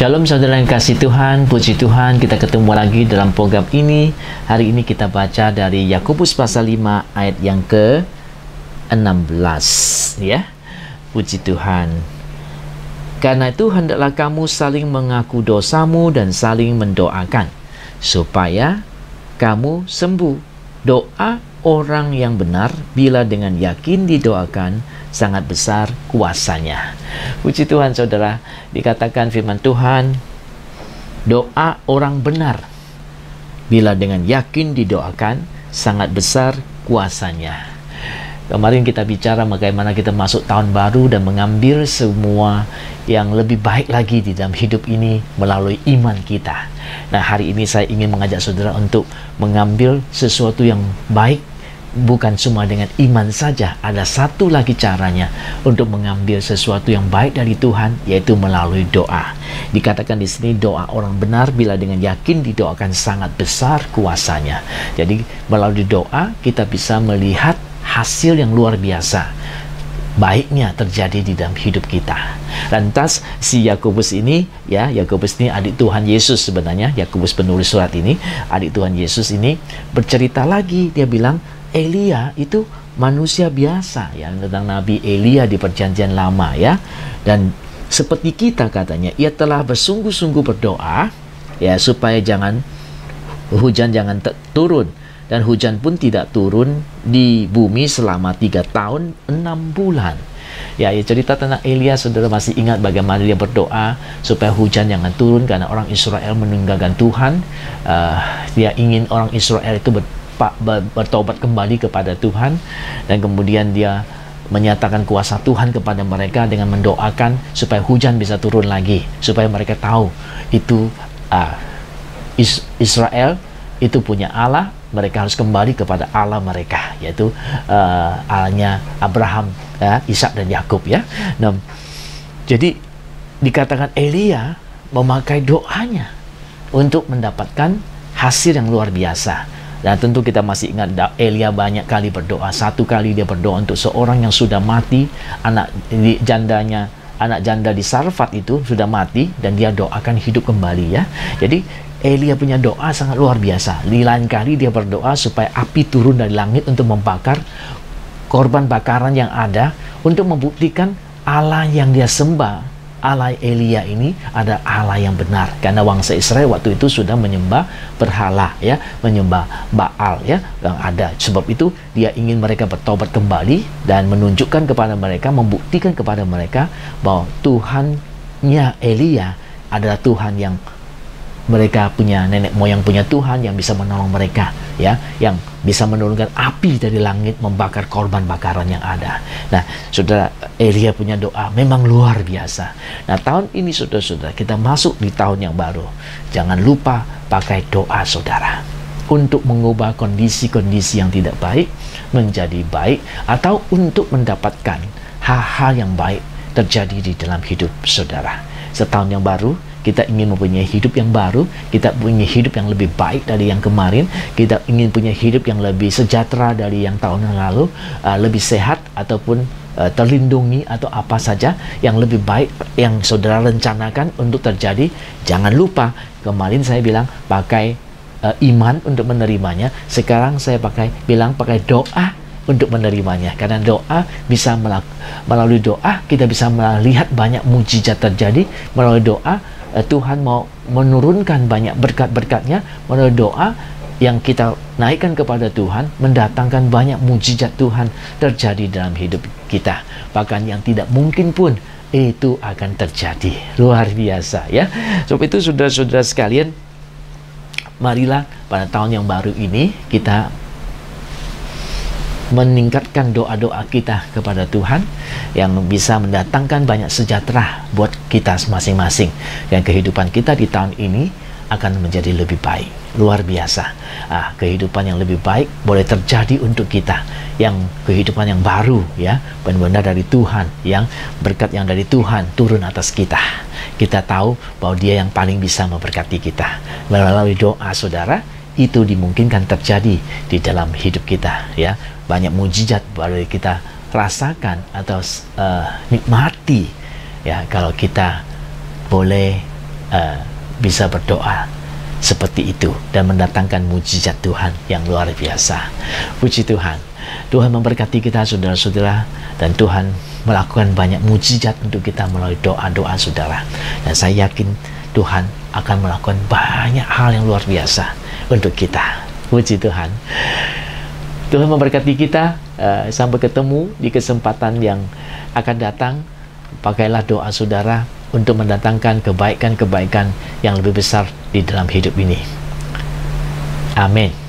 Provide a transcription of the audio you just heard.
Shalom saudara yang kasih Tuhan, puji Tuhan, kita ketemu lagi dalam program ini. Hari ini kita baca dari Yakobus pasal 5 ayat yang ke-16 ya. Puji Tuhan. Karena itu hendaklah kamu saling mengaku dosamu dan saling mendoakan supaya kamu sembuh. Doa orang yang benar bila dengan yakin didoakan sangat besar kuasanya. Puji Tuhan saudara, dikatakan firman Tuhan, doa orang benar bila dengan yakin didoakan sangat besar kuasanya. Kemarin kita bicara bagaimana kita masuk tahun baru dan mengambil semua yang lebih baik lagi di dalam hidup ini melalui iman kita. Nah, hari ini saya ingin mengajak saudara untuk mengambil sesuatu yang baik, bukan cuma dengan iman saja. Ada satu lagi caranya untuk mengambil sesuatu yang baik dari Tuhan, yaitu melalui doa. Dikatakan di sini doa orang benar bila dengan yakin didoakan sangat besar kuasanya. Jadi melalui doa kita bisa melihat hasil yang luar biasa baiknya terjadi di dalam hidup kita. Lantas si Yakobus ini, ya, Yakobus ini adik Tuhan Yesus sebenarnya. Yakobus penulis surat ini, adik Tuhan Yesus ini bercerita lagi. Dia bilang Elia itu manusia biasa, ya, tentang Nabi Elia di perjanjian lama, ya. Dan seperti kita katanya, ia telah bersungguh-sungguh berdoa, ya, supaya hujan jangan turun. Dan hujan pun tidak turun di bumi selama 3 tahun 6 bulan. Ya, cerita tentang Elia, saudara masih ingat bagaimana dia berdoa supaya hujan jangan turun karena orang Israel meninggalkan Tuhan. Dia ingin orang Israel itu bertobat kembali kepada Tuhan, dan kemudian dia menyatakan kuasa Tuhan kepada mereka dengan mendoakan supaya hujan bisa turun lagi, supaya mereka tahu itu Israel itu punya Allah. Mereka harus kembali kepada Allah mereka, yaitu Allahnya Abraham, Ishak dan Yakub, ya. Nah, jadi dikatakan Elia memakai doanya untuk mendapatkan hasil yang luar biasa. Dan tentu kita masih ingat Elia banyak kali berdoa. Satu kali dia berdoa untuk seorang yang sudah mati, anak janda di Sarfat itu sudah mati, dan dia doakan hidup kembali, ya. Jadi Elia punya doa sangat luar biasa. Di lain kali dia berdoa supaya api turun dari langit untuk membakar korban bakaran yang ada, untuk membuktikan Allah yang dia sembah, Allah Elia ini ada Allah yang benar. Karena bangsa Israel waktu itu sudah menyembah berhala, ya, menyembah Baal, ya, yang ada. Sebab itu dia ingin mereka bertobat kembali dan menunjukkan kepada mereka, membuktikan kepada mereka bahwa Tuhannya Elia adalah Tuhan yang mereka punya, nenek moyang punya Tuhan yang bisa menolong mereka, ya, yang bisa menurunkan api dari langit membakar korban bakaran yang ada. Nah, saudara, Elia punya doa memang luar biasa. Nah, tahun ini saudara-saudara, kita masuk di tahun yang baru. Jangan lupa pakai doa saudara untuk mengubah kondisi-kondisi yang tidak baik menjadi baik, atau untuk mendapatkan hal-hal yang baik terjadi di dalam hidup saudara. Setahun yang baru, kita ingin mempunyai hidup yang baru, kita punya hidup yang lebih baik dari yang kemarin, kita ingin punya hidup yang lebih sejahtera dari yang tahun yang lalu, lebih sehat ataupun terlindungi atau apa saja yang lebih baik yang saudara rencanakan untuk terjadi. Jangan lupa, kemarin saya bilang pakai iman untuk menerimanya. Sekarang saya pakai doa untuk menerimanya, karena doa bisa melalui doa kita bisa melihat banyak mujizat terjadi. Melalui doa Tuhan mau menurunkan banyak berkat-berkatnya. Melalui doa yang kita naikkan kepada Tuhan mendatangkan banyak mujizat Tuhan terjadi dalam hidup kita. Bahkan yang tidak mungkin pun itu akan terjadi. Luar biasa, ya. Sebab itu saudara-saudara sekalian, marilah pada tahun yang baru ini kita meningkatkan doa-doa kita kepada Tuhan yang bisa mendatangkan banyak sejahtera buat kita masing-masing, dan kehidupan kita di tahun ini akan menjadi lebih baik. Luar biasa. Kehidupan yang lebih baik boleh terjadi untuk kita, yang kehidupan yang baru, ya, benar-benar dari Tuhan, yang berkat yang dari Tuhan turun atas kita. Kita tahu bahwa Dia yang paling bisa memberkati kita. Melalui doa saudara, itu dimungkinkan terjadi di dalam hidup kita, ya. Banyak mujizat boleh kita rasakan atau nikmati, ya, kalau kita boleh bisa berdoa seperti itu dan mendatangkan mujizat Tuhan yang luar biasa. Puji Tuhan. Tuhan memberkati kita saudara-saudara, dan Tuhan melakukan banyak mujizat untuk kita melalui doa-doa saudara. Dan saya yakin Tuhan akan melakukan banyak hal yang luar biasa untuk kita. Puji Tuhan. Tuhan memberkati kita. Sampai ketemu di kesempatan yang akan datang. Pakailah doa saudara untuk mendatangkan kebaikan-kebaikan yang lebih besar di dalam hidup ini. Amin.